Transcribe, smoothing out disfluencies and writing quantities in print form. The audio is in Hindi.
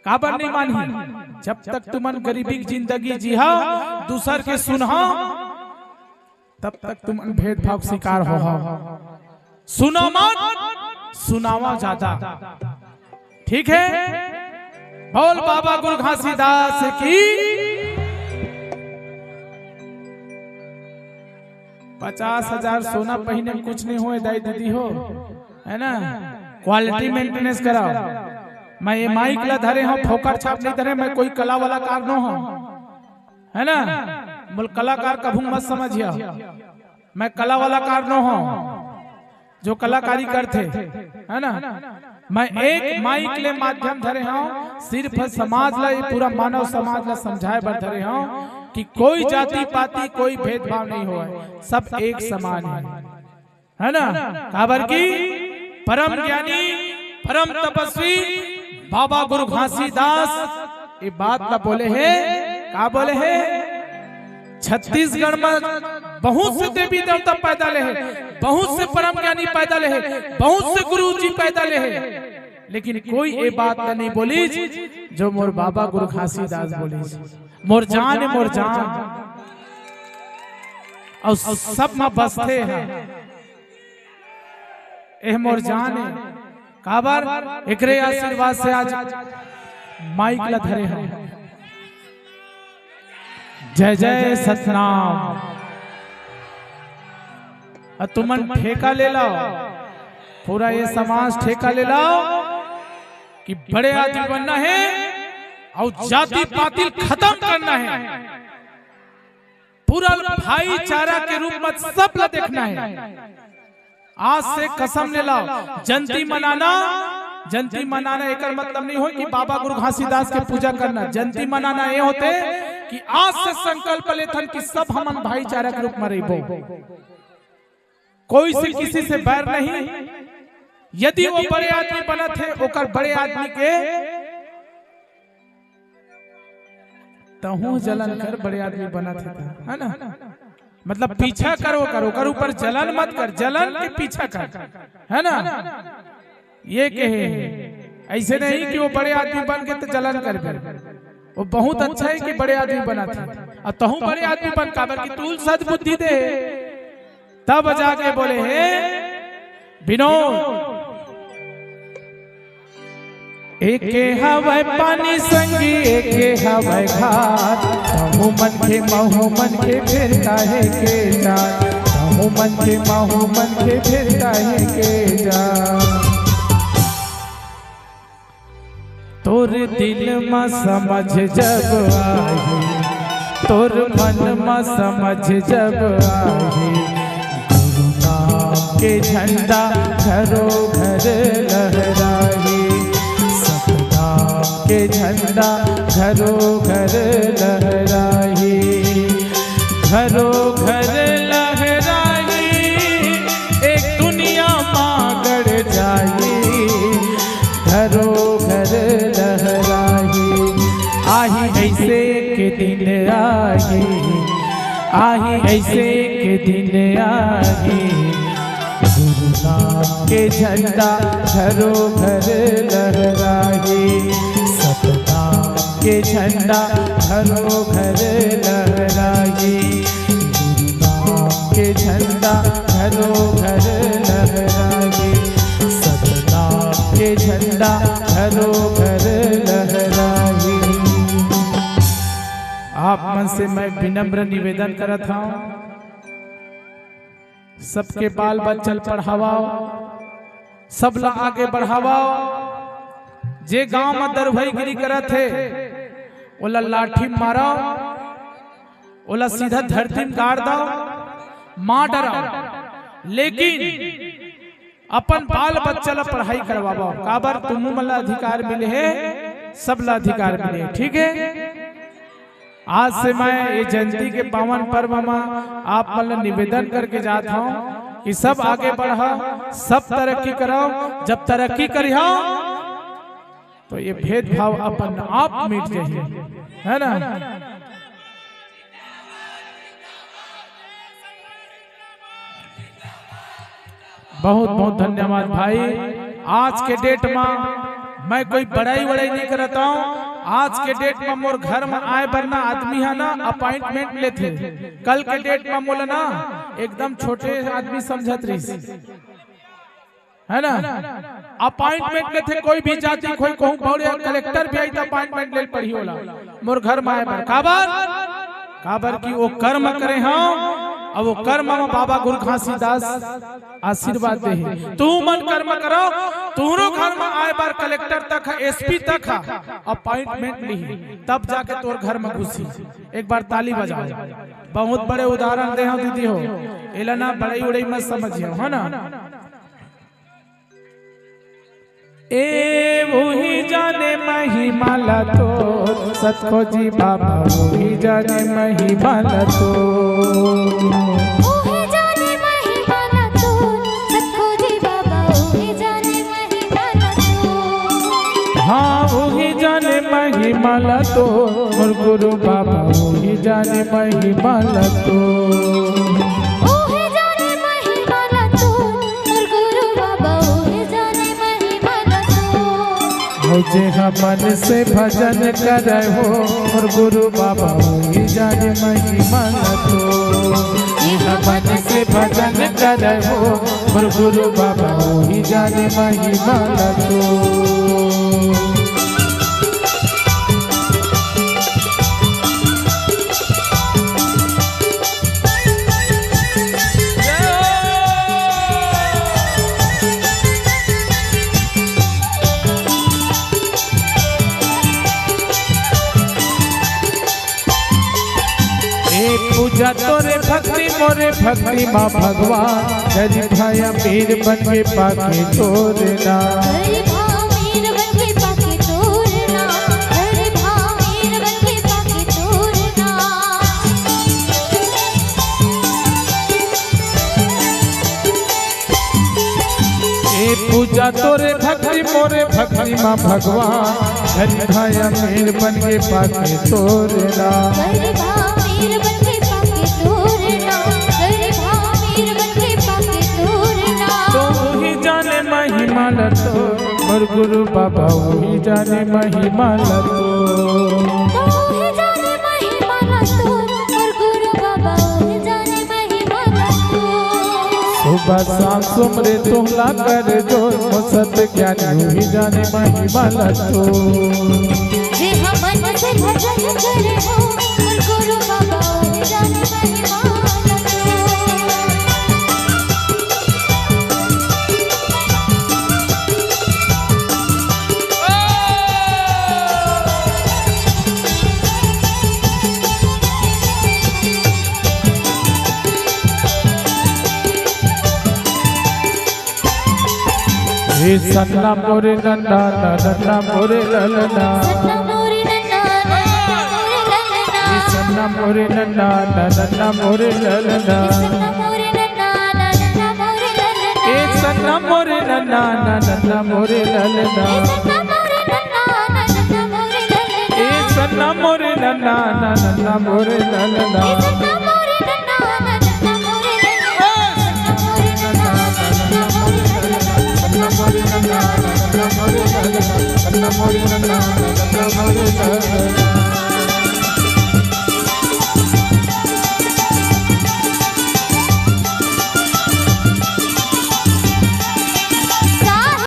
काबर नहीं मानी? जब तक तुमन गरीबी की जिंदगी जीहा, दूसर के सुनहा, तब तक तुमन भेदभाव शिकार हो। सुनो मत, सुनावा ज्यादा। ठीक है? बोल बाबा गुरु घासीदास की। 50,000 सोना पहने में कुछ नहीं हो दाई दीदी हो, है ना? क्वालिटी मेंटेनेंस कराओ। मैं ये माइक ला धरे हूँ, फोकर छाप नहीं धरे, मैं कोई कला वाला कार न हूँ, है ना? बोल कलाकार कभू मत समझिए, मैं कला वाला कार न हूँ जो कलाकारी करते, है ना? मैं एक माइक ले माध्यम धरे हूँ, सिर्फ समाज ला, पूरा मानव समाज ला समझाए बर धरे हूँ कि कोई जाति पाति कोई भेदभाव नहीं हो, सब एक समान है ना? काबर की परम ज्ञानी परम तपस्वी बाबा गुरु घासीदास ये बात ना बोले है। का बोले है? छत्तीसगढ़ में बहुत से देवी देवता पैदा ले है, बहुत से परम ज्ञानी पैदा ले है, बहुत से गुरु जी पैदा ले है, लेकिन कोई ये बात नहीं बोली जो मोर बाबा गुरु घासीदास बोली। मोर जान है, मोर जान, और सब में बसते हैं। ए मोर जान है, काबर एकरे आशीर्वाद से आज माइक ला धरे हैं। जय जय सतनाम। तुमन ठेका ले लो, पूरा ये समाज ठेका ले लो कि बड़े आदमी बनना है और जाति पातिल खत्म करना है, पूरा भाईचारा के रूप में सब ला देखना है। आज से कसम ले लो, जयंती मनाना एक मतलब नहीं हो कि बाबा गुरु घासीदास के पूजा करना। जयंती मनाना ये होते कि आज से संकल्प लेथन कि सब हमन भाईचारा के रूप में रहिबो, कोई से किसी से बैर नहीं। यदि वो बड़े आदमी बना थे, ओकर बड़े आदमी के तहु जलन कर बड़े आदमी बना थे, है ना? मतलब पीछा करो कर ऊपर जलन मत कर, जलन के पीछा कर, है ना? ये कहे ऐसे नहीं कि वो बड़े आदमी बन के तो जलन कर। वो बहुत अच्छा है कि बड़े आदमी बना था, और तहु बड़े आदमी बन, काबर की तू सद्बुद्धि दे, तब जाके बोले हे विनोद एके हवै पानी संगी एके हवै घाट, तहु मन के फिर काहे के जात, तहु मन के फिर काहे के जात। तोर दिल में समझ जब आए, तोर मन में समझ जब आए, गुरु नाम के झंडा घरों घर लहराए, के झंडा घरों घर लहराए, घरों घर लहराए, एक दुनिया मागड़ जाए, घरों घर लहराए। आही ऐसे के दिन आए, आही ऐसे के दिन आए, गुरु नाम के झंडा घरों घर लहराए, के झंडा घरों घर लहराए, गुरु नाम के झंडा घरों घर लहराए, सतनाम के झंडा घरों घर लहराए। आप मन से मैं विनम्र निवेदन करत हूं, सबके बाल बच्चन पढ़ावाओ, सब ला आगे बढ़ावाओ। जे गांव में दरभईगिरी करत है ओला लाठी मारो, ओला सीधा धरती में गाड़ दो, मां डराओ, लेकिन अपन बाल बच्चा ला पढ़ाई करवाओ। काबर तुम मला अधिकार मिले है, सब ला अधिकार मिले, ठीक है? आज से मैं ये जयंती के पावन पर्व में आप मतलब निवेदन करके जाता हूँ कि सब आगे बढ़ा, सब तरक्की कराओ। जब तरक्की करियो तो ये भेदभाव अपन आप मिट जाए, है ना? बहुत बहुत धन्यवाद भाई। आज के डेट में मैं कोई बड़ाई वड़ाई नहीं करता हूँ। आज के डेट में मोर घर में आए बरना आदमी है ना अपॉइंटमेंट लेते, कल के डेट में मोला ना एकदम छोटे आदमी समझत रही है ना। अपॉइंटमेंट लेते कोई भी जाति कोई कहूँ बड़े कलेक्टर भी आई तो अपॉइंटमेंट ले पड़ी होला मोर घर में आए बर काबर की वो कर्म करे हाँ। अब वो कर्म में बाबा गुरु घासीदास आशीर्वाद दे। तू मन कर्म करो, तूरो घर में आए बार कलेक्टर तक है, एसपी तक है, अपॉइंटमेंट ली तब जाके तोर घर में घुसी। एक बार ताली बजाओ। बहुत बड़े उदाहरण दे हो दीदी हो, एलना बड़ाई उड़ाई मत समझियो है ना। ए वही जाने महिमा तो सतखो जी बाबा वही जाने महिमा तो, वही जाने महिमा तो सतखो जी बाबा वही जाने महिमा तो। हाँ वही जाने महिमा तो और गुरु बाबा वही जाने महिमा तो। मुझे मन से भजन करे हो और गुरु बाबा वही जाने महिमा तो। मन से भजन करे हो और गुरु बाबा वही जाने महिमा तो। पूजा तोरे भक्ति मोरे भक्ति माँ भगवान, गरीब भाया मीर बन के पाके तोरना। पूजा तोरे भक्ति मोरे भक्ति माँ भगवान, गरीब भाया मीर बन के पाके तोरना। महिमा लतो और गुरु बाबा वही जाने महिमा लतो। वही जाने महिमा लतो और गुरु बाबा वही जाने महिमा लतो। सुबह शाम सुमरे तुमला कर जो सत ज्ञानी वही जाने महिमा लतो। जे हम मन से भजन करे हो और गुरु बाबा वही जाने महिमा लतो। सन्ना मोरे नन्ना नन्ना मोरे ललना, सन्ना मोरे नन्ना नन्ना मोरे ललना। सन्ना मोरे नन्ना नन्ना मोरे ललना, सन्ना मोरे नन्ना नन्ना मोरे ललना। Namori